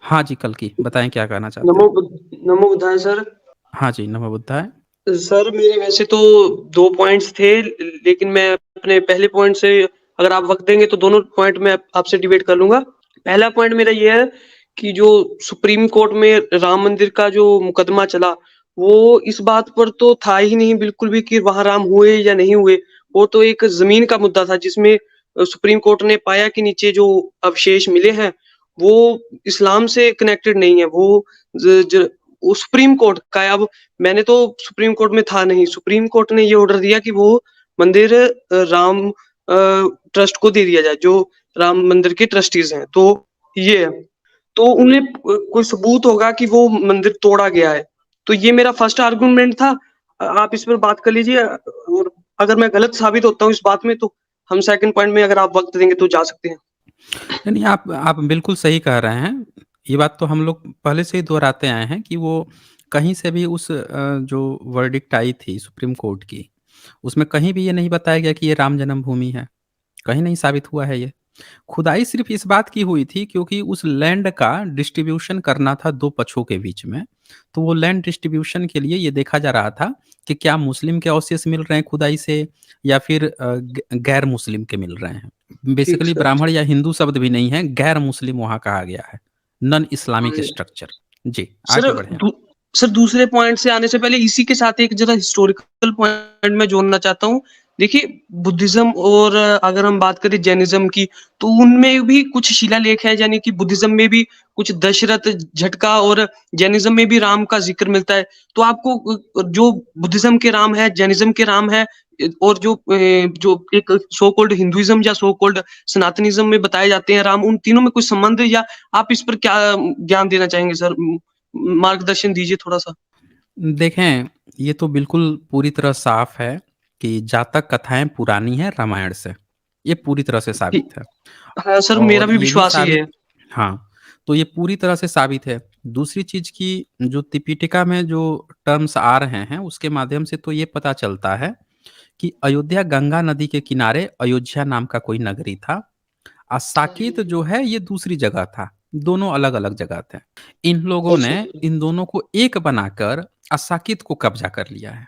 हाँ जी, कल की। बताएँ क्या कहना चाहते नमो हैं? बुद्ध नमो बुद्धाय सर। हाँ जी, नमो बुद्धाय। सर मेरे वैसे तो 2 पॉइंट्स थे लेकिन मैं अपने पहले पॉइंट से अगर आप वक़्त देंगे तो दोनों पॉइंट मैं आपसे डिबेट कर लूँगा। पहला पॉइंट मेरा ये है कि जो सुप्रीम कोर्ट में राम मंदिर का जो मुकदमा चला, वो इस बात पर तो था ही नहीं बिल्कुल भी कि वहाँ राम हुए या नहीं हुए। वो तो एक ज़मीन का मुद्दा था जिसमें सुप्रीम कोर्ट ने पाया कि नीचे जो अवशेष मिले हैं, वो इस्लाम से कनेक्टेड नहीं है। वो ज ज वो सुप्रीम कोर्ट का है। अब मैंने तो सुप्रीम कोर्ट में था नहीं, सुप्रीम कोर्ट ने ये ऑर्डर दिया कि वो मंदिर राम ट्रस्ट को दे दिया जाए, जो राम मंदिर के ट्रस्टीज़ हैं, तो ये है। तो उन्हें कोई सबूत होगा कि वो मंदिर तोड़ा गया है। तो ये मेरा फर्स्ट आर्गुमेंट था। आप इस पर बात कर लीजिए और अगर मैं गलत साबित होता हूँ इस बात में तो हम सेकंड पॉइंट में अगर आप वक़्त देंगे तो जा सकते हैं। नहीं, नहीं, आप बिल्कुल सही कह रहे हैं। ये बात तो हम लोग पहले से ही दोहराते आए हैं कि वो कहीं से भी उस जो वर्डिक्ट आई थी सुप्रीम कोर्ट की, उसमें कहीं भी ये नहीं बताया गया कि ये राम जन्मभूमि है। कहीं नहीं साबित हुआ है ये। खुदाई सिर्फ़ इस बात की हुई थी क्योंकि उस लैंड का डिस्ट्रीब्यूशन करना था 2 पक्षों के बीच में। तो वो लैंड डिस्ट्रीब्यूशन के लिए ये देखा जा रहा था कि क्या मुस्लिम के अवशेष मिल रहे हैं खुदाई से या फिर गैर मुस्लिम के मिल रहे हैं। ठीक बेसिकली सर, ब्राह्मण ठीक। या हिंदू शब्द भी नहीं है, गैर मुस्लिम वहाँ कहा गया है। नॉन हाँ इस्लामिक जी। स्ट्रक्चर। जी, सर आगे बढ़ें। दू सर दूसरे पॉइंट से आने से पहले इसी के साथ एक ज़रा हिस्टोरिकल पॉइंट मैं जोड़ना चाहता हूँ। देखिए बुद्धिज़्म और अगर हम बात करें जैनिज़्म की, तो उनमें भी कुछ शिलालेख हैं यानी कि बुद्धिज़्म में भी कुछ दशरथ झटका और जैनिज़्म में भी राम का ज़िक्र मिलता है। तो आपको जो बुद्धिज़्म के राम है, जैनिज़्म के राम है और जो एक सो कॉल्ड हिंदुइज़्म या सो कॉल्ड सनातनिज़्म में बताए जाते हैं राम, उन तीनों में कुछ संबंध या आप इस पर क्या ज्ञान देना चाहेंगे सर? मार्गदर्शन दीजिए थोड़ा-सा। देखें, ये तो बिल्कुल पूरी तरह साफ़ है कि जातक कथाएँ पुरानी हैं रामायण से। ये पूरी तरह से जी। साबित है। हाँ, सर मेरा और भी ये भी विश्वास यही साबित है। हाँ, तो ये पूरी तरह से साबित है। दूसरी चीज़ कि जो त्रिपिटका में जो टर्म्स आ रहे हैं, उसके माध्यम से तो ये पता चलता है कि अयोध्या गंगा नदी के किनारे अयोध्या नाम का कोई नगरी था। हाँ जी, साकेत हाँ जी। जो है ये दूसरी जगह था। दोनों अलग-अलग जगह थे। इन लोगों अच्छा, ने अच्छा। इन दोनों को एक बनाकर साकेत को कब्ज़ा कर लिया है।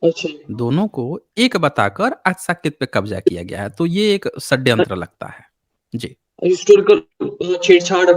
अच्छा जी। दोनों को एक बताकर साकेत पे कब्ज़ा किया गया है। तो ये एक षड्यंत्र लगता है। जी। हिस्टोरिकल छेड़छाड़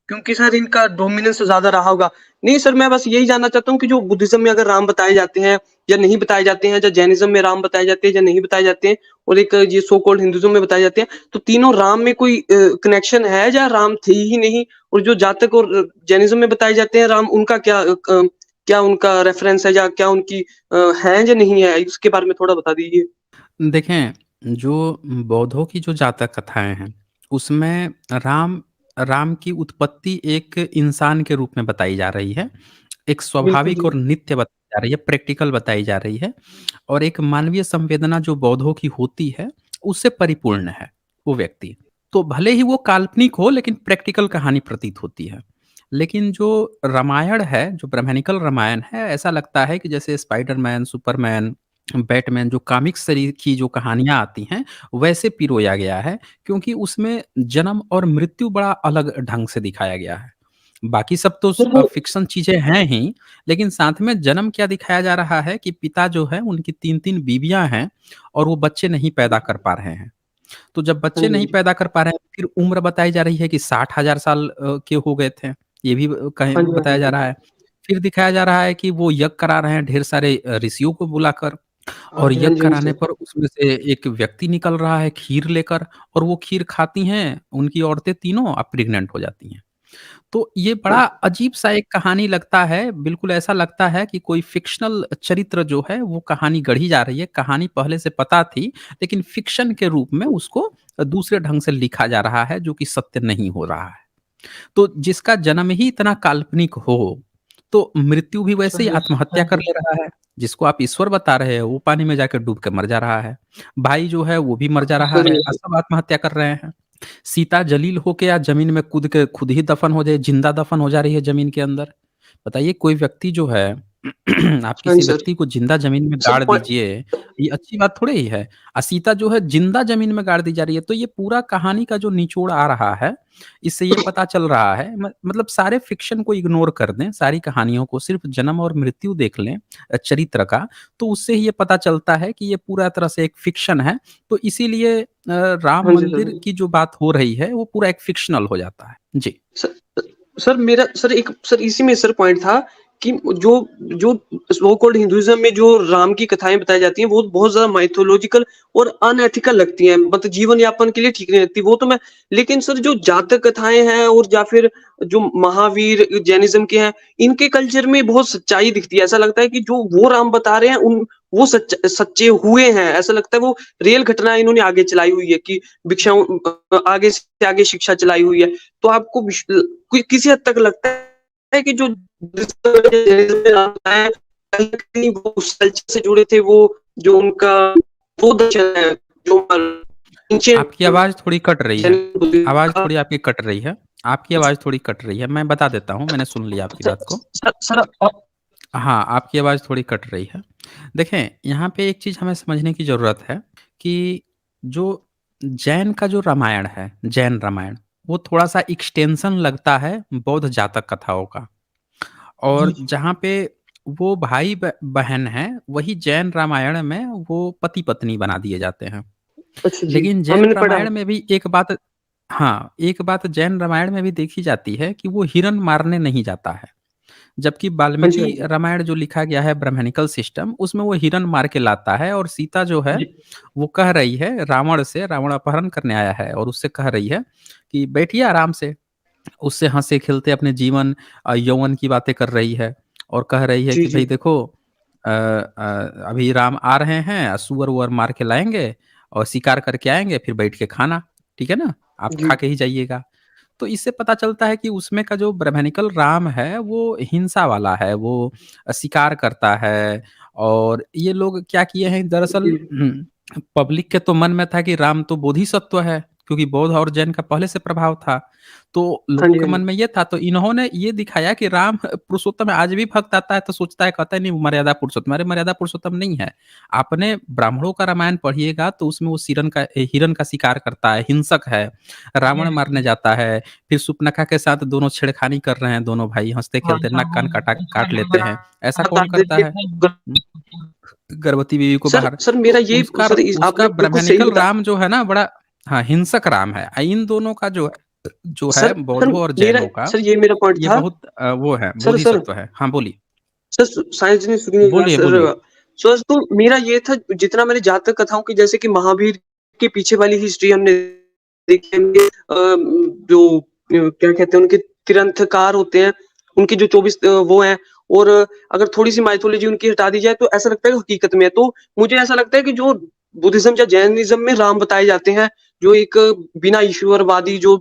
क्योंकि सर इनका डोमिनेंस ज़्यादा रहा होगा। नहीं सर, मैं बस यही जानना चाहता हूँ कि जो बुद्धिज़्म में अगर राम बताए जाते हैं या नहीं बताए जाते हैं, या जैनिज़्म में राम बताए जाते हैं या नहीं बताए जाते हैं और एक ये सो कॉल्ड हिंदुइज़्म में बताए जाते हैं, तो तीनों राम में कोई कनेक्शन है या राम थे ही नहीं? और जो जातक और जैनिज़्म में बताए जाते हैं राम, उनका क्या उनका रेफ़रेंस है या क्या उनकी है या नहीं है? इसके बारे में थोड़ा बता दीजिए। देखें, जो बौद्धों की जो जातक कथाएँ हैं, उसमें राम राम की उत्पत्ति एक इंसान के रूप में बताई जा रही है। एक बिल्कुल स्वाभाविक जी। और नित्य बताई जा रही है, प्रैक्टिकल बताई जा रही है और एक मानवीय संवेदना जो बौद्धों की होती है, उससे परिपूर्ण है वो व्यक्ति। तो भले ही वो काल्पनिक हो लेकिन प्रैक्टिकल कहानी प्रतीत होती है। लेकिन जो रामायण है, जो ब्रह्मानिकल रामायण है, ऐसा लगता है कि जैसे स्पाइडरमैन, सुपरमैन, बैटमैन जो कॉमिक्स तरी की जो कहानियाँ आती हैं, वैसे पिरोया गया है क्योंकि उसमें जन्म और मृत्यु बड़ा अलग ढंग से दिखाया गया है। बाकी सब तो सर वो फ़िक्शन चीज़ें हैं ही, लेकिन साथ में जन्म क्या दिखाया जा रहा है कि पिता जो है उनकी 3-3 बीवियाँ हैं और वो बच्चे नहीं पैदा कर पा रहे हैं। तो जब हाँ बच्चे जी, हाँ नहीं जी। पैदा कर पा रहे हैं, फिर उम्र बताई जा रही है कि 60,000 साल के हो गए थे। ये भी कहीं हाँ जी, हाँ जी, बताया हाँ जा रहा जी। है। फिर दिखाया जा रहा है कि वो यज्ञ करा रहे हैं ढेर सारे ऋषियों को बुलाकर हाँ और जी, हाँ यज्ञ जी, हाँ जी कराने सर। पर उसमें से एक व्यक्ति निकल रहा है खीर लेकर और वो खीर खाती हैं, उनकी औरतें तीनों प्रेग्नेंट हो जाती हैं। तो ये हाँ बड़ा अजीब-सा एक कहानी लगता है, बिल्कुल ऐसा लगता है कि कोई फ़िक्शनल चरित्र जो है वो कहानी गढ़ी जा रही है। कहानी पहले से पता थी, लेकिन फ़िक्शन के रूप में उसको दूसरे ढंग से लिखा जा रहा है, जो कि सत्य नहीं हो रहा है। तो जिसका जन्म ही इतना काल्पनिक हो, तो मृत्यु भी वैसे ही हाँ जी, हाँ आत्महत्या कर जी। ले रहा है। जिसको आप ईश्वर बता रहे हो, वो पानी में जाकर डूब के मर जा रहा है। भाई जो है वो भी मर जा रहा हाँ है, जी, सब आत्महत्या कर रहे हैं। सीता जलील होके या ज़मीन में कूद के खुद ही दफ़न हो जाए, ज़िंदा दफ़न हो जा रही है ज़मीन के अंदर। बताइए कोई व्यक्ति जो है आप हाँ जी किसी सर। व्यक्ति को ज़िंदा ज़मीन में सर गाड़ दीजिए, ये अच्छी बात थोड़े ही है। सीता जो है ज़िंदा ज़मीन में गाड़ दी जा रही है, तो ये पूरा कहानी का जो निचोड़ आ रहा है, इससे ये पता चल रहा है मतलब सारे फ़िक्शन को इग्नोर कर दें, सारी कहानियों को सिर्फ़ जन्म और मृत्यु देख लें चरित्र का, तो उससे ही ये पता चलता है कि ये पूरा तरह से एक फ़िक्शन है। तो इसीलिए राम हाँ जी मंदिर सर। की जो बात हो रही है, वो पूरा एक फ़िक्शनल हो जाता है। जी। सर सर मेरा सर एक सर इसी में सर पॉइंट था कि जो जो सो कॉल्ड हिंदुइज्म में जो राम की कथाएँ बताई जाती हैं, वो बहुत ज़्यादा माइथोलॉजिकल और अनएथिकल लगती हैं। मतलब जीवन यापन के लिए ठीक नहीं लगती। वो तो मैं लेकिन सर जो जातक कथाएँ हैं और या फिर जो महावीर जैनिज़्म के हैं, इनके कल्चर में बहुत सच्चाई दिखती है। ऐसा लगता है कि जो वो राम बता रहे हैं, वो सच्चे हुए हैं। ऐसा लगता है वो रियल घटनाएँ इन्होंने आगे चलाई हुई है कि भिक्षाओं आगे से आगे शिक्षा चलाई हुई है। तो आपको किसी हद तक लगता है कि जो कहीं न कहीं वो उस कल्चर से जुड़े थे, वो जो उनका वो दर्शन है, जो आपकी एंशिएंट आवाज़ थोड़ी कट रही है। आवाज़ थोड़ी आपकी कट रही है। आपकी आवाज़ थोड़ी कट रही है। मैं बता देता हूँ, मैंने सुन लिया आपकी बात को। सर हाँ, आपकी आवाज़ थोड़ी कट रही है। देखें, यहाँ पे एक चीज़ हमें समझने की ज़रूरत है कि जो जैन का जो रामायण है, जैन रामायण, वो थोड़ा-सा एक्सटेंशन लगता है बौद्ध जातक कथाओं का। और जहाँ पे वो भाई बहन हैं, वही जैन रामायण में वो पति-पत्नी बना दिए जाते हैं। अच्छा जी। लेकिन हाँ, जैन मैंने पढ़ा है। रामायण में भी एक बात हाँ, एक बात जैन रामायण में भी देखी जाती है कि वो हिरण मारने नहीं जाता है। जबकि हाँ जी, वाल्मीकि हाँ जी। रामायण जो लिखा गया है ब्राह्मणिकल सिस्टम, उसमें वो हिरण मार के लाता है और सीता जो है, जी, वो कह रही है रावण से, रावण अपहरण करने आया है और उससे कह रही है कि बैठिए आराम से। उससे हँसे-खेलते अपने जीवन यौवन की बातें कर रही है और कह रही है जी, कि जी। भई देखो अभी राम आ रहे हैं, सूअर-वूअर मार के लाएँगे और शिकार करके आएँगे, फिर बैठ के खाना, ठीक है ना? आप जी, खा के ही जाइएगा। तो इससे पता चलता है कि उसमें का जो ब्राह्मणिकल राम है, वो हिंसा वाला है, वो शिकार करता है और ये लोग क्या किए हैं दरअसल जी। पब्लिक के तो मन में था कि राम तो बोधिसत्व है, क्योंकि बौद्ध और जैन का पहले से प्रभाव था। तो हाँ लोगों जी, के हाँ मन जी। में ये था, तो इन्होंने ये दिखाया कि राम पुरुषोत्तम है, आज भी भक्त आता है तो सोचता है, कहता है नहीं वो मर्यादा पुरुषोत्तम, अरे मर्यादा पुरुषोत्तम नहीं है। आपने ब्राह्मणों का रामायण पढ़िएगा तो उसमें वो हिरण का शिकार करता है, हिंसक है, रावण मारने जाता है, फिर शूर्पणखा के साथ दोनों छेड़खानी कर रहे हैं, दोनों भाई हाँ, हँसते-खेलते हाँ, नाक वो कान उसका काट लेते हैं। ऐसा गर्दन कौन काट करता देती है? है हुँ, गर्भवती बीवी को सर बाहर सर तो मेरा ये सर इस उसका आपने बिल्कुल सही ब्राह्मणिकल बता राम जो है ना बड़ा हाँ, हिंसक राम है। इन दोनों का जो है सर सर बौद्धों और मेरा जैनों का सर ये मेरा पॉइंट ये था। बहुत वो है, सर बोधिसत्व है। हाँ, बोलिए। सर साइंस ने सुनिए बात बोलिए, बोलिए। सर। सर तो मेरा ये था जितना मैंने जातक कथाओं की जैसे कि महावीर के पीछे वाली हिस्ट्री हमने देखी है जो क्या कहते हैं उनके तीर्थंकर होते हैं, उनके जो 24 वो हैं और अगर थोड़ी-सी माइथोलॉजी उनकी हटा दी जाए तो ऐसा लगता है कि हकीकत में है। तो मुझे ऐसा लगता है कि जो बुद्धिज़्म या जैनिज़्म में राम बताए जाते हैं, जो एक बिना ईश्वरवादी जो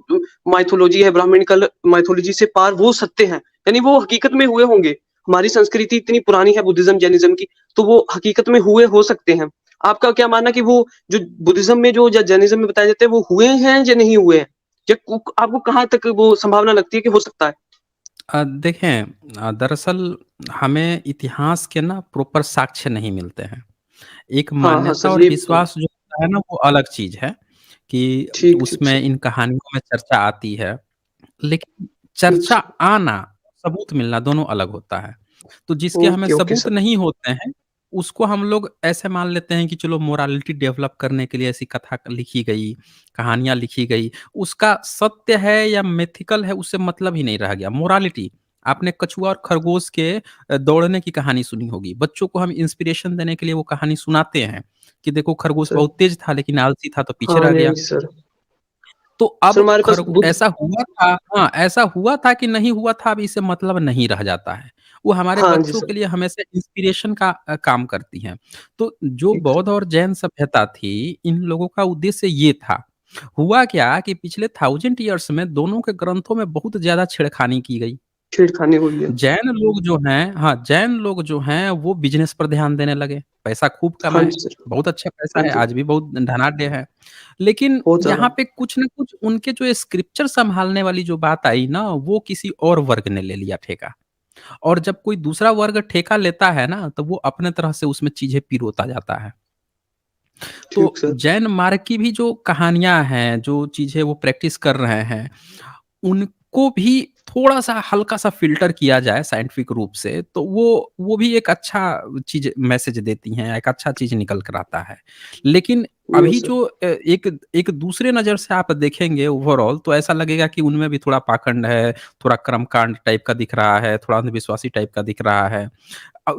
माइथोलॉजी है, ब्राह्मणिकल माइथोलॉजी से पार वो सत्य हैं। यानी वो हकीकत में हुए होंगे। हमारी संस्कृति इतनी पुरानी है बुद्धिज़्म, जैनिज़्म की, तो वो हकीकत में हुए हो सकते हैं। आपका क्या मानना है कि वो जो बुद्धिज़्म में जो या जैनिज़्म में बताए जाते हैं, वो हुए हैं या नहीं हुए हैं? या कुक आपको कहाँ तक वो संभावना लगती है कि हो सकता है? देखें दरअसल हमें इतिहास के ना प्रॉपर साक्ष्य नहीं मिलते हैं। एक हाँ, हाँ मान्यता सर, और ये भी तो है। विश्वास जो होता है ना वो अलग चीज़ है, कि ठीक, ठीक उसमें सर। इन कहानियों में चर्चा आती है। लेकिन ठीक चर्चा सर। आना, सबूत मिलना दोनों अलग होता है। तो जिसके हमें ओके, ओके सबूत सर। नहीं होते हैं, उसको हम लोग ऐसे मान लेते हैं कि चलो मोरालिटी डेवलप करने के लिए ऐसी कथा लिखी गई, कहानियाँ लिखी गई। उसका सत्य है या मिथिकल है उससे मतलब ही नहीं रह गया। मोरालिटी आपने कछुआ और खरगोश के दौड़ने की कहानी सुनी होगी। बच्चों को हम इंस्पिरेशन देने के लिए वो कहानी सुनाते हैं, कि देखो खरगोश सर बहुत तेज़ था लेकिन आलसी था तो पीछे हाँ, रह नहीं गया। सर। तो सर अब हमारे पास बुद्ध ऐसा हुआ था हाँ, ऐसा हुआ था कि नहीं हुआ था अब इससे मतलब नहीं रह जाता है। वो हमारे हाँ जी बच्चों सर। के लिए हमेशा इंस्पिरेशन का काम करती हैं। तो जो ठीक बौद्ध और जैन सभ्यता थी, इन लोगों का उद्देश्य ये था। हुआ क्या कि पिछले 1000 इयर्स में दोनों के ग्रंथों में बहुत ज़्यादा छेड़खानी की गई। छेड़खानी हुई है। जैन लोग जो हैं वो बिज़नेस पर ध्यान देने लगे, पैसा खूब हाँ कमाएँ, जी सर। बहुत अच्छा पैसा हाँ है, जी, आज भी बहुत धनाढ्य है। लेकिन बहुत ज़्यादा। यहाँ पे कुछ न कुछ उनके जो स्क्रिप्चर सँभालने वाली जो बात आई ना, वो किसी और वर्ग ने ले लिया ठेका। और जब कोई दूसरा वर्ग ठेका लेता है ना, तो वो अपने तरह से उसमें चीज़ें पिरोता जाता है। ठीक तो सर। जैन मार्ग की भी जो कहानियाँ हैं, जो चीज़ें वो प्रैक्टिस कर रहे हैं, उनको भी थोड़ा-सा हल्का-सा फ़िल्टर किया जाए साइंटिफ़िक रूप से, तो वो भी एक अच्छा चीज़ मैसेज देती हैं, एक अच्छा चीज़ निकल कर आता है। लेकिन अभी यस सर। जो एक एक दूसरे नज़र से आप देखेंगे ओवरऑल, तो ऐसा लगेगा कि उनमें भी थोड़ा पाखंड है, थोड़ा कर्मकांड टाइप का दिख रहा है, थोड़ा अंधविश्वासी टाइप का दिख रहा है।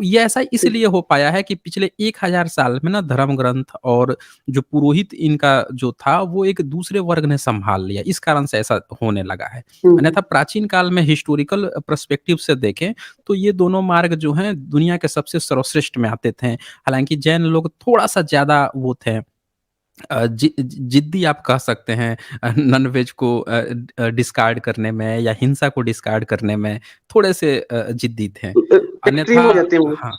ये ऐसा ठीक। इसलिए हो पाया है कि पिछले 1000 साल में ना धर्म ग्रंथ और जो पुरोहित इनका जो था, वो एक दूसरे वर्ग ने सँभाल लिया, इस कारण से ऐसा होने लगा है। हुँ, अन्यथा प्राचीन काल में हिस्टोरिकल पर्सपेक्टिव से देखें, तो ये दोनों मार्ग जो हैं, दुनिया के सबसे सर्वश्रेष्ठ में आते थे। हालाँकि जैन लोग थोड़ा-सा ज़्यादा वो थे, जिद्दी आप कह सकते हैं, नॉन-वेज को डिस्कार्ड करने में या हिंसा को डिस्कार्ड करने में थोड़े से जिद्दी थे। एक्सट्रीम अन्यथा हो जाते हैं वो। हाँ,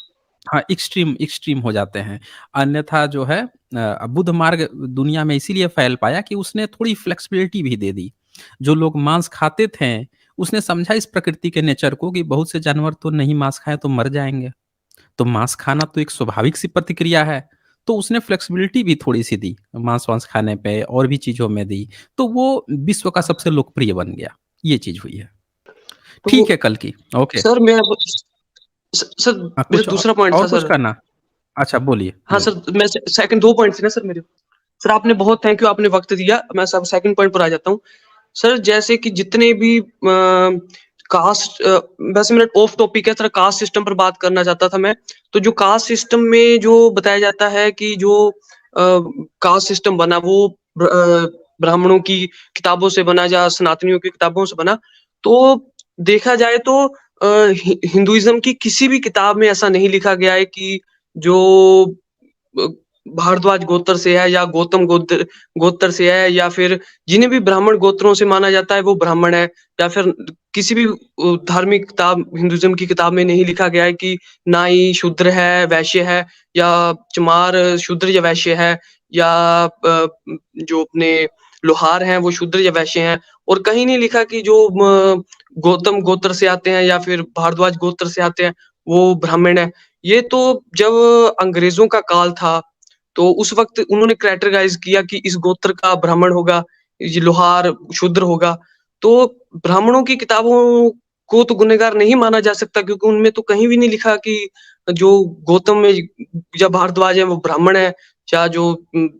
हाँ, एक्सट्रीम एक्सट्रीम हो जाते हैं। अन्यथा जो है बुद्ध मार्ग दुनिया में इसीलिए फैल पाया कि उसने थोड़ी फ्लेक्सिबिलिटी भी दे दी। जो लोग मांस खाते थे, उसने समझा इस प्रकृति के नेचर को कि बहुत से जानवर तो नहीं मांस खाएँ तो मर जाएँगे। तो मांस खाना तो एक स्वाभाविक सी प्रतिक्रिया है। तो उसने फ्लेक्सिबिलिटी भी थोड़ी-सी दी, मांस-वांस खाने पे और भी चीज़ों में दी। तो वो विश्व का सबसे लोकप्रिय बन गया। ये चीज़ हुई है। तो ठीक है कल की। ओके। सर मैं अब सर हाँ, मेरा कुछ दूसरा पॉइंट और था कुछ सर। करना? अच्छा बोलिए, हाँ बोलिए। सर, मैं से सेकंड 2 पॉइंट थे ना सर मेरे। सर आपने बहुत थैंक यू, आपने वक़्त दिया। मैं सब सेकंड पॉइंट पर आ जाता हूँ। सर जैसे कि जितने भी कास्ट वैसे मेरा ऑफ टॉपिक है सर, कास्ट सिस्टम पर बात करना चाहता था मैं। तो जो कास्ट सिस्टम में जो बताया जाता है कि जो कास्ट सिस्टम बना वो ब्राह्मणों की किताबों से बना या सनातनियों की किताबों से बना। तो देखा जाए तो हिंदुइज़्म की किसी भी किताब में ऐसा नहीं लिखा गया है कि जो अ, भारद्वाज गोत्र से है या गौतम गोत्र गोत्र से है या फिर जिन्हें भी ब्राह्मण गोत्रों से माना जाता है वो ब्राह्मण है, या फिर किसी भी धार्मिक किताब हिंदुइज्म की किताब में नहीं लिखा गया है कि नाई शूद्र है, वैश्य है, या चमार शूद्र या वैश्य है, या जो अपने लोहार हैं वो शूद्र या वैश्य हैं। और कहीं नहीं लिखा कि जो गौतम गोत्र से आते हैं या फिर भारद्वाज गोत्र से आते हैं वो ब्राह्मण है। ये तो जब अंग्रेज़ों का काल था, तो उस वक़्त उन्होंने कैटेगराइज़ किया कि इस गोत्र का ब्राह्मण होगा, ये लोहार शूद्र होगा। तो ब्राह्मणों की किताबों को तो गुनहगार नहीं माना जा सकता, क्योंकि उनमें तो कहीं भी नहीं लिखा कि जो गौतम में या भारद्वाज है वो ब्राह्मण है, या जो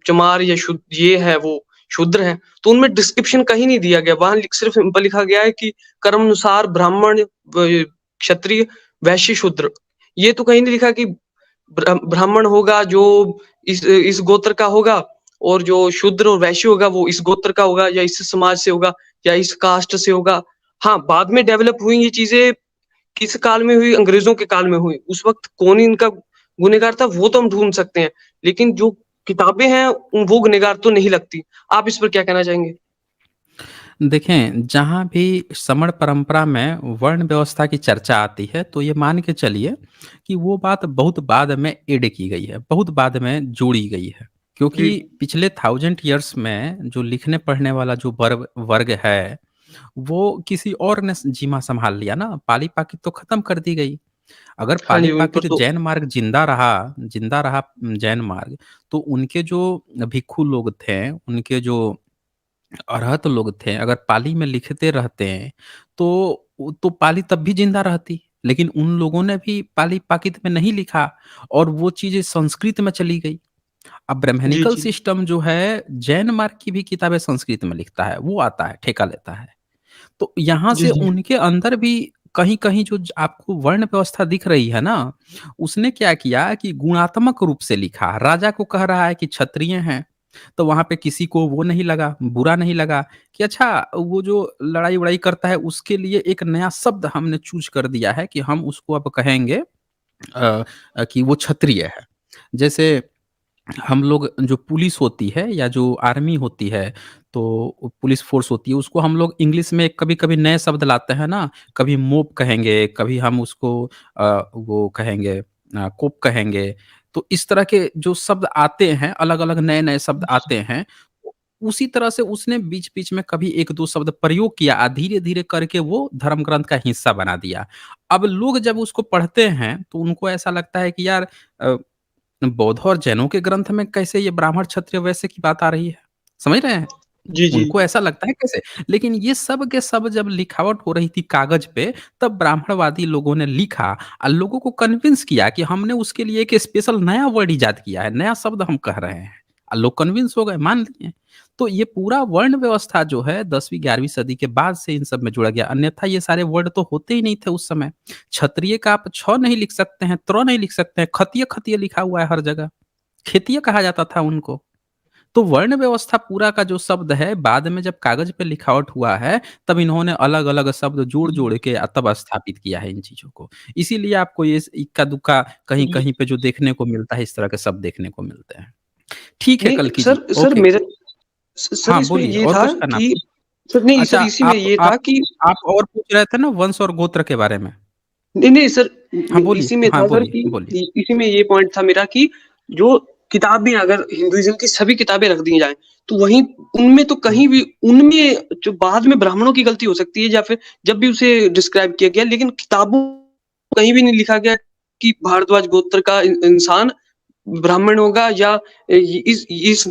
चमार या ये है वो शूद्र है। तो उनमें डिस्क्रिप्शन कहीं नहीं दिया गया। वहाँ सिर्फ़ सिंपल लिखा गया है कि कर्मानुसार ब्राह्मण, क्षत्रिय, वैश्य, शूद्र। ये तो कहीं नहीं लिखा कि ब्राह्मण होगा जो इस गोत्र का होगा, और जो शूद्र और वैश्य होगा वो इस गोत्र का होगा या इस समाज से होगा या इस कास्ट से होगा। हाँ, बाद में डेवलप हुई ये चीज़ें, किस काल में हुई? अंग्रेज़ों के काल में हुई। उस वक़्त कौन इनका गुनहगार था वो तो हम ढूँढ सकते हैं, लेकिन जो किताबें हैं वो गुनहगार तो नहीं लगती। आप इस पर क्या कहना चाहेंगे? देखें, जहाँ भी श्रमण परंपरा में वर्ण व्यवस्था की चर्चा आती है, तो ये मान के चलिए कि वो बात बहुत बाद में ऐड की गई है, बहुत बाद में जोड़ी गई है। जी, क्योंकि पिछले 1000 ईयर्स में जो लिखने-पढ़ने वाला जो वर्ग वर्ग है, वो किसी और ने जिम्मा सँभाल लिया ना, पाली-पाकी तो खत्म कर दी गई। अगर हाँ जी, उन पर पाली-पाकी तो जैन मार्ग जिंदा रहा जैन मार्ग, तो उनके जो भिक्षु लोग थे, उनके जो अरहत लोग थे, अगर पाली में लिखते रहते हैं, तो पाली तब भी ज़िंदा रहती। लेकिन उन लोगों ने भी पाली-पाकित में नहीं लिखा और वो चीज़ें संस्कृत में चली गई। अब जी, ब्राह्मणिकल जी। सिस्टम जो है, जैन मार्ग की भी किताबें संस्कृत में लिखता है, वो आता है, ठेका लेता है। तो यहाँ जी, से जी। उनके अंदर भी कहीं-कहीं जो आपको वर्ण व्यवस्था दिख रही है ना, उसने क्या किया कि गुणात्मक रूप से लिखा। राजा को कह रहा है कि क्षत्रिय हैं, तो वहाँ पे किसी को वो नहीं लगा, बुरा नहीं लगा कि अच्छा वो जो लड़ाई-वड़ाई करता है उसके लिए एक नया शब्द हमने चूज़ कर दिया है कि हम उसको अब कहेंगे कि वो क्षत्रिय है। जैसे हम लोग जो पुलिस होती है या जो आर्मी होती है, तो पुलिस फ़ोर्स होती है, उसको हम लोग इंग्लिश में कभी-कभी नए शब्द लाते हैं ना, कभी मोब कहेंगे, कभी हम उसको वो कहेंगे कोप कहेंगे। तो इस तरह के जो शब्द आते हैं, अलग-अलग नए-नए शब्द आते हैं, उसी तरह से उसने बीच-बीच में कभी 1-2 शब्द प्रयोग किया धीरे-धीरे करके वो धर्म ग्रंथ का हिस्सा बना दिया। अब लोग जब उसको पढ़ते हैं, तो उनको ऐसा लगता है कि यार अ, बौद्ध और जैनों के ग्रंथ में कैसे ये ब्राह्मण, क्षत्रिय, वैश्य की बात आ रही है? समझ रहे हैं? जी, जी। उनको ऐसा लगता है कैसे? लेकिन ये सब के सब जब लिखावट हो रही थी कागज़ पे, तब ब्राह्मणवादी लोगों ने लिखा और लोगों को कन्विंस किया कि हमने उसके लिए एक स्पेशल नया वर्ड इजाद किया है, नया शब्द हम कह रहे हैं। लोग कन्विंस हो गए, मान लिए। तो ये पूरा वर्ण व्यवस्था जो है 10वीं 11वीं सदी के बाद से इन सब में जुड़ा गया, अन्यथा ये सारे वर्ड तो होते ही नहीं थे उस समय। क्षत्रिय का आप छ नहीं लिख सकते हैं, त्र नहीं लिख सकते हैं, खतीय खतीय लिखा हुआ है हर जगह। खेतीय कहा जाता था उनको। तो वर्ण व्यवस्था पूरा का जो शब्द है, बाद में जब कागज़ पे लिखावट हुआ है, तब इन्होंने अलग-अलग शब्द जोड़-जोड़ के तब स्थापित किया है इन चीज़ों को। इसीलिए आपको ये इक्का-दुक्का ये कहीं-कहीं पे जो देखने को मिलता है, इस तरह के शब्द देखने को मिलते हैं। ठीक है, नहीं कल्कि जी। Sir sir okay. मेरा सर हाँ, इसमें बोलिए ये और था कुछ करना कि था? सर नहीं अच्छा, सर इसी में ये था कि आप और पूछ रहे थे ना वंश और गोत्र के बारे में? नहीं, नहीं सर हाँ, बोलिए। इसी में हाँ, था सर बोलिए, कि बोलिए। इसी में ये पॉइंट था मेरा कि जो किताबें अगर हिंदुइज़्म की सभी किताबें रख दी जाएँ, तो वहीं उनमें तो हुँ, कहीं भी उनमें जो बाद में ब्राह्मणों की गलती हो सकती है या फिर जब भी उसे डिस्क्राइब किया गया, लेकिन किताबों कहीं भी नहीं लिखा गया कि भारद्वाज गोत्र का इंसान ब्राह्मण होगा या इस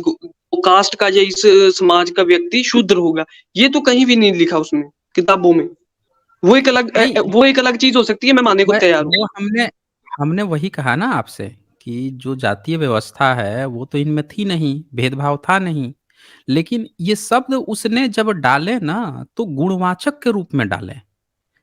कास्ट का या इस समाज का व्यक्ति शूद्र होगा। ये तो कहीं भी नहीं लिखा उसमें, किताबों में। नहीं वो एक अलग चीज़ हो सकती है, मैं मानने को तैयार हूँ। वो हमने हमने वही कहा ना आपसे कि जो जातीय व्यवस्था है वो तो इनमें थी नहीं, भेदभाव था नहीं। लेकिन ये शब्द उसने जब डाले ना तो गुणवाचक के रूप में डाले।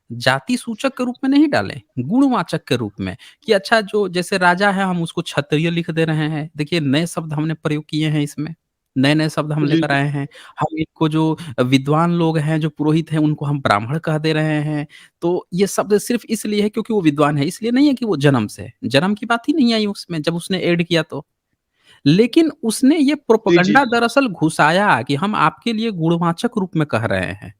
जाति सूचक के रूप में नहीं डाले, गुणवाचक के रूप में कि अच्छा जो जैसे राजा है हम उसको क्षत्रिय लिख दे रहे हैं। देखिए नए शब्द हमने प्रयोग किए हैं इसमें, नए-नए शब्द हम जी, लेकर जी। आए हैं। हम इनको जो विद्वान लोग हैं, जो पुरोहित हैं उनको हम ब्राह्मण कह दे रहे हैं। तो ये शब्द सिर्फ़ इसलिए है क्योंकि वो विद्वान है, इसलिए नहीं है कि वो जन्म से है। जन्म की बात ही नहीं आई उसमें जब उसने ऐड किया तो। लेकिन उसने ये जी, जी। प्रोपेगेंडा दरअसल घुसाया कि हम आपके लिए गुणवाचक रूप में कह रहे हैं।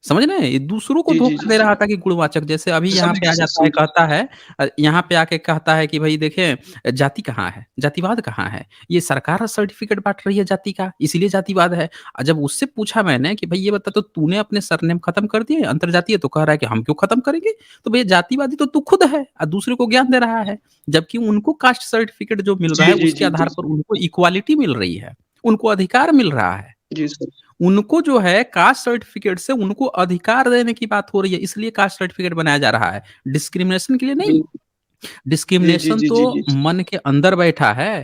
समझ रहे हैं? ये दूसरों को जी, जी, धोखा जी, दे जी। रहा था कि गुणवाचक जैसे अभी यहाँ समझ पे गया आ सर, जाता है समझ कहता है यहाँ पे आके कहता है कि भई देखिए जाति कहाँ है? जातिवाद कहाँ है? ये सरकार सर्टिफ़िकेट बाँट रही है जाति का, इसीलिए जातिवाद है। जब उससे पूछा मैंने कि भई ये बता तो तूने अपने सरनेम खत्म कर दिए अंतर्जातीय? तो कह रहा है कि हम क्यों खत्म करेंगे? तो भैया जातिवादी तो तू खुद है दूसरे को ज्ञान दे रहा है। जबकि उनको कास्ट सर्टिफ़िकेट जो मिल रहा जी, है जी, उसके जी, जी, आधार पर जी। उनको इक्वालिटी मिल रही है, उनको अधिकार मिल रहा है। जी, सर। उनको जो है कास्ट सर्टिफ़िकेट से उनको अधिकार देने की बात हो रही है, इसलिए कास्ट सर्टिफ़िकेट बनाया जा रहा है, डिस्क्रिमिनेशन के लिए नहीं। बिल जी, जी, डिस्क्रिमिनेशन जी, तो जी, जी, जी। मन के अंदर बैठा है,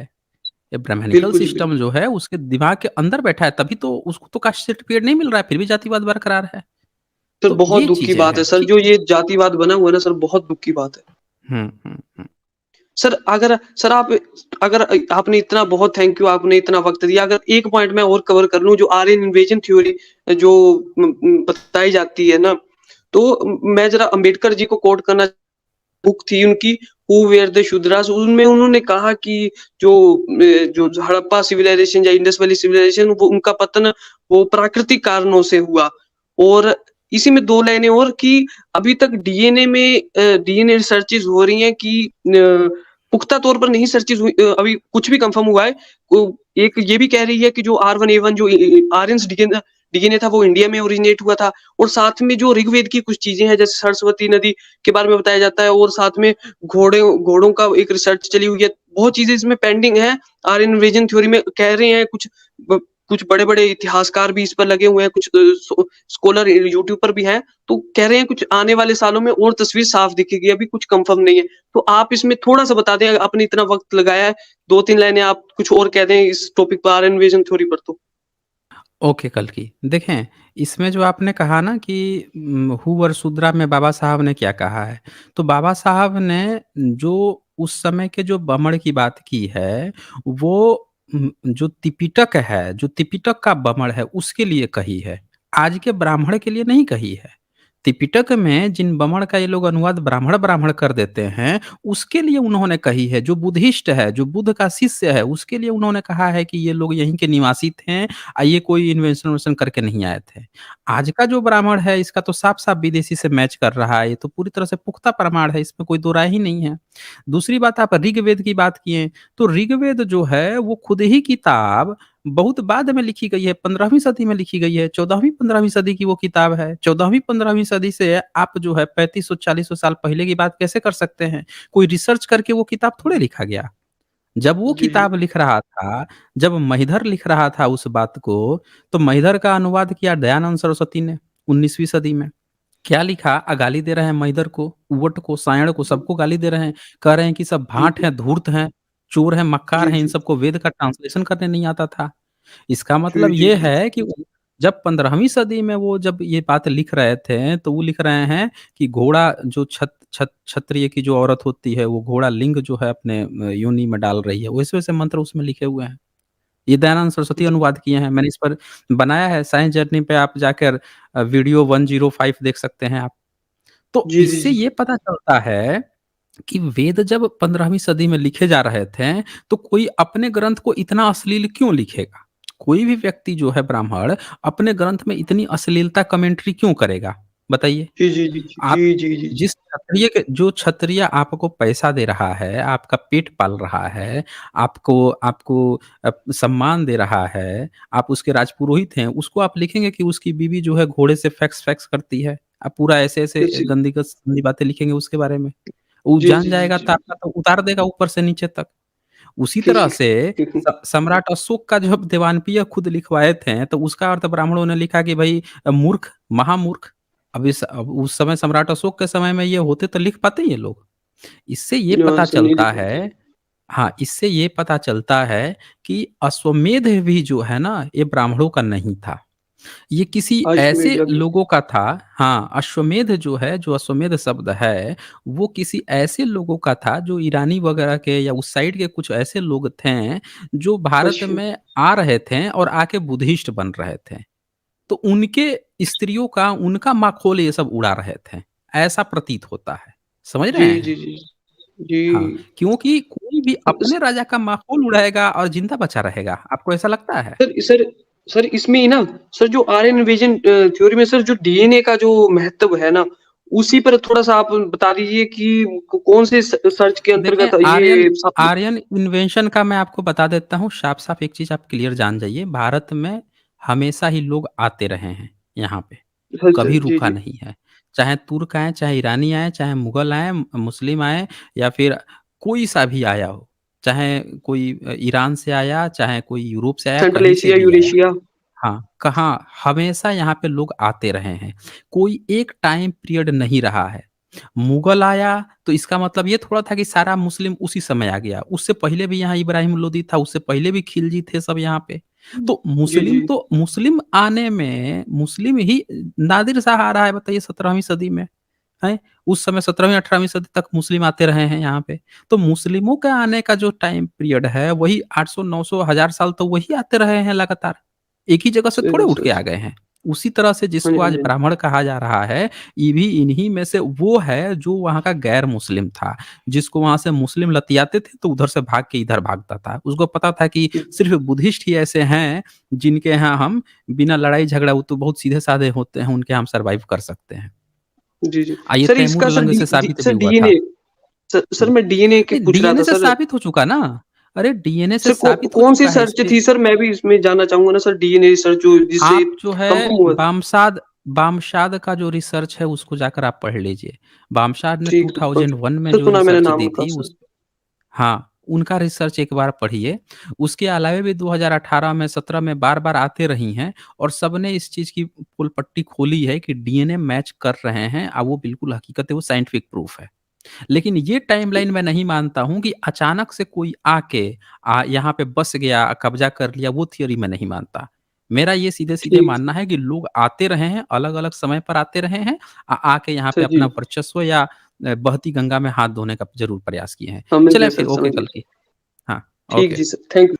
ये ब्राह्मणिकल बिल्कुल जी, सिस्टम बिल्कुल। जो है उसके दिमाग के अंदर बैठा है, तभी तो उसको तो कास्ट सर्टिफ़िकेट नहीं मिल रहा है, फिर भी जातिवाद बरकरार है। सर तो बहुत ये दुःख की चीज़ें बात है हैं, सर, ठीक जो ये जातिवाद बना हुआ है ना सर, बहुत दुःख की बात है। हुँ, हुँ, हुँ। सर अगर सर आप अगर आपने इतना बहुत थैंक यू आपने इतना वक़्त दिया। अगर एक पॉइंट मैं और कवर कर लूँ जो आर्यन इन्वेजन थ्योरी जो बताई जाती है ना, तो मैं ज़रा अम्बेडकर जी को कोट करना बुक थी उनकी हू वेयर द शूद्रास उनमें उन्होंने कहा कि जो जो हड़प्पा सिविलाइजेशन या इंडस वैली सिविलाइजेशन वो उनका पतन वो प्राकृतिक कारणों से हुआ और इसी में 2 लाइनें और कि अभी तक डीएनए में डीएनए रिसर्चेज़ हो रही हैं कि पुख्ता तौर पर नहीं सर्चेज़ हुई अभी कुछ भी कन्फर्म हुआ है। एक ये भी कह रही है कि जो R1A1 जो आर्यन्स डीएनए डीएनए था वो इंडिया में ओरिजिनेट हुआ था और साथ में जो ऋग्वेद की कुछ चीज़ें हैं जैसे सरस्वती नदी के बारे में बताया जाता है और साथ में घोड़ों का एक रिसर्च चली हुई है। बहुत चीज़ें इसमें पेंडिंग हैं। आर्यन इन्वेजन थ्योरी में कह रहे हैं कुछ बड़े-बड़े इतिहासकार भी इस पर लगे हुए हैं, कुछ स्कॉलर यूट्यूब पर भी हैं। तो कह रहे हैं कुछ आने वाले सालों में और तस्वीर साफ दिखेगी, अभी कुछ कन्फर्म नहीं है। तो आप इसमें थोड़ा-सा बता दें आपने इतना वक़्त लगाया है, 2-3 लाइनें आप कुछ और कह दें इस टॉपिक पर आर्यन इन्वेजन थ्योरी पर तो? ओके, कल्कि। देखें, इसमें जो आपने कहा ना कि हू वर शूद्रा में बाबा साहब ने क्या कहा है, तो बाबा साहब ने जो उस समय के जो बमण की बात की है, वो जो त्रिपिटक है, जो त्रिपिटक का बमण है, उसके लिए कही है। आज के ब्राह्मण के लिए नहीं कही है। त्रिपिटक में जिन बमण का ये लोग अनुवाद ब्राह्मण-ब्राह्मण कर देते हैं, उसके लिए उन्होंने कही है। जो बुद्धिस्ट है, जो बुद्ध का शिष्य है, उसके लिए उन्होंने कहा है कि ये लोग यहीं के निवासी थे ये कोई इन्वेंशन-विन्वेंशन करके नहीं आए थे। आज का जो ब्राह्मण है इसका तो साफ-साफ विदेशी से मैच कर रहा है, ये तो पूरी तरह से पुख्ता प्रमाण है, इसमें कोई दो राय ही नहीं है। दूसरी बात आप ऋग्वेद की बात किए, तो ऋग्वेद जो है वो खुद ही किताब बहुत बाद में लिखी गई है, 15वीं सदी में लिखी गई है, 14वीं-15वीं सदी की वो किताब है। 14वीं-15वीं सदी से आप जो है 3500-4000 साल पहले की बात कैसे कर सकते हैं? कोई रिसर्च करके वो किताब थोड़े लिखा गया। जब वो जी, जी। किताब लिख रहा था, जब महिधर लिख रहा था उस बात को, तो महिधर का अनुवाद किया दयानंद सरस्वती ने 19वीं सदी में। क्या लिखा? गाली दे रहे हैं महिधर को, उवट को, सायण को, जी, सबको गाली दे रहे हैं। कह रहे हैं कि सब जी, भांट हैं, धूर्त हैं, चोर हैं, मक्कार जी, हैं, इन जी। सबको वेद का ट्रांसलेशन करने नहीं आता था। इसका जी, मतलब जी, ये जी। है कि जब 15वीं सदी में वो जब ये बात लिख रहे थे, तो वो लिख रहे हैं कि घोड़ा जो क्षत्रिय की जो औरत होती है, वो घोड़ा लिंग जो है अपने योनि में डाल रही है। वैसे-वैसे मंत्र उसमें लिखे हुए हैं। ये दयानंद सरस्वती जी, अनुवाद किए हैं। मैंने इस पर बनाया है साइंस जर्नी पे आप जाकर वीडियो 105 देख सकते हैं आप। तो जी, जी, इससे जी। ये पता चलता है कि वेद जब 15वीं सदी में लिखे जा रहे थे, तो कोई अपने ग्रंथ को इतना अश्लील क्यों लिखेगा? कोई भी व्यक्ति जो है ब्राह्मण, अपने ग्रंथ में इतनी अश्लीलता कमेंट्री क्यों करेगा? बताइए। जी, जी, जी, जी, आप जी, जी, जी। जिस क्षत्रिय के जो क्षत्रिय आपको पैसा दे रहा है, आपका पेट पाल रहा है, आपको आपको सम्मान दे रहा है, आप उसके राजपुरोहित हैं, उसको आप लिखेंगे कि उसकी बीवी जो है घोड़े से फैक्स-फैक्स करती है। आप पूरा ऐसे-ऐसे जैसे गंदी बातें लिखेंगे उसके बारे में। वो जी, जान जी, जी, जाएगा जी। तो आपका तो उतार देगा ऊपर से नीचे तक। उसी जी, तरह जी। से सम्राट अशोक का जब दीवानपिय खुद लिखवाए थे, तो उसका अर्थ ब्राह्मणों ने लिखा कि भई मूर्ख, महामूर्ख। अब उस समय सम्राट अशोक के समय में ये होते तो लिख पाते ये लोग? इससे ये हाँ, पता सर नहीं लिख चलता पाते। है हाँ, इससे ये पता चलता है कि अश्वमेध भी जो है ना, ये ब्राह्मणों का नहीं था। ये किसी अश्वमेध ऐसे यज्ञ। लोगों का था हाँ, अश्वमेध जो है, जो अश्वमेध शब्द है, वो किसी ऐसे लोगों का था जो ईरानी वगैरह के या उस साइड के कुछ ऐसे लोग थे, जो भारत अच्छा। में आ रहे थे और आके बुद्धिस्ट बन रहे थे। तो उनके स्त्रियों का, उनका माखौल ये सब उड़ा रहे थे, ऐसा प्रतीत होता है। समझ रहे जी, जी, हैं? जी। जी। हाँ, क्योंकि कोई भी स अपने राजा का माखौल उड़ाएगा और ज़िंदा बचा रहेगा। आपको ऐसा लगता है? सर सर सर इसमें ही ना सर जो आर्यन इन्वेजन थ्योरी में सर जो डीएनए का जो महत्व है ना, उसी पर थोड़ा-सा आप बता दीजिए कि कौन से सर्च के देखें, अंतर्गत आर्यन ये सब। आर्यन इन्वेंशन का मैं आपको बता देता हूँ, साफ-साफ एक चीज़ आप क्लियर जान जाइए, भारत में हमेशा ही लोग आते रहे हैं यहाँ पे, अच्छा, कभी जी, रुका जी। नहीं है। चाहे तुर्क आएँ, चाहे ईरानी आएँ, चाहे मुगल आएँ, मुस्लिम आएँ या फिर कोई-सा भी आया हो, चाहे कोई ईरान से आया, चाहे कोई यूरोप से आया, सेंट्रल कहीं से एशिया, भी आया। यूरेशिया। हाँ, कहाँ हमेशा यहाँ पे लोग आते रहे हैं। कोई एक टाइम पीरियड नहीं रहा है। मुगल आया तो इसका मतलब ये थोड़ा था कि सारा मुस्लिम उसी समय आ गया। उससे पहले भी यहाँ इब्राहिम लोदी था, उससे पहले भी खिलजी थे सब यहाँ पे। जी, जी। तो मुस्लिम आने में मुस्लिम ही नादिर शाह आ रहा है बताइए 17वीं सदी में, हैं? उस समय 17वीं 18वीं सदी तक मुस्लिम आते रहे हैं यहाँ पे। तो मुस्लिमों के आने का जो टाइम पीरियड है वही 800, 900, 1000 साल तो वही आते रहे हैं लगातार। एक ही जगह से थोड़े उठ के आ गए हैं। उसी तरह से हाँ जी, जिसको हाँ आज जी, हाँ जी। ब्राह्मण कहा जा रहा है, ये भी इन्हीं में से वो है जो वहाँ का गैर मुस्लिम था। जिसको वहाँ से मुस्लिम लतियाते थे तो उधर से भाग के इधर भागता था। उसको पता था कि सिर्फ़ बुद्धिस्ट ही ऐसे हैं जिनके यहाँ हम बिना लड़ाई झगड़ा वो तो बहुत सीधे-साधे होते हैं, उनके यहाँ हम सर्वाइव कर सकते हैं। जी, जी। ये सर तैमूर इसका सर लंग डी से डी साबित भी सर हुआ था। डीएनए सर हुँ। मैं डीएनए के नहीं, पूछ रहा था डीएनए से सर। साबित हो चुका ना। अरे डीएनए से सर साबित हो कौन सी चुका है सर्च इसपे थी सर? मैं भी इसमें जानना चाहूँगा ना सर, डीएनए रिसर्च जो जिससे आप जो है कंफर्म हुआ। बामशाद का जो रिसर्च है उसको जाकर आप पढ़ लीजिए। बामशाद ने ठीक है, ओके। 2001 में सर जो सुना मैंने रिसर्च नाम दी उनका थी सर। उस हाँ, उनका रिसर्च एक बार पढ़िए। उसके अलावा भी 2018 में 17 में बार-बार आते रही हैं और सबने इस चीज़ की पोल पट्टी खोली है कि डीएनए मैच कर रहे हैं। वो बिल्कुल हकीकत है, वो साइंटिफिक प्रूफ है। लेकिन ये टाइमलाइन मैं नहीं मानता हूँ कि अचानक से कोई आके यहाँ पे बस गया, कब्ज़ा कर लिया, वो थियरी मैं नहीं मानता। मेरा ये सीधे-सीधे ठीक मानना है कि लोग आते रहे हैं, अलग-अलग समय पर आते रहे हैं, आके यहाँ पे सर जी। अपना वर्चस्व या बहती गंगा में हाथ धोने का ज़रूर प्रयास किए हैं। समझ गया चलें फिर सर, ओके समझ कल गया। की हाँ, ठीक ओके। जी सर, थैंक यू।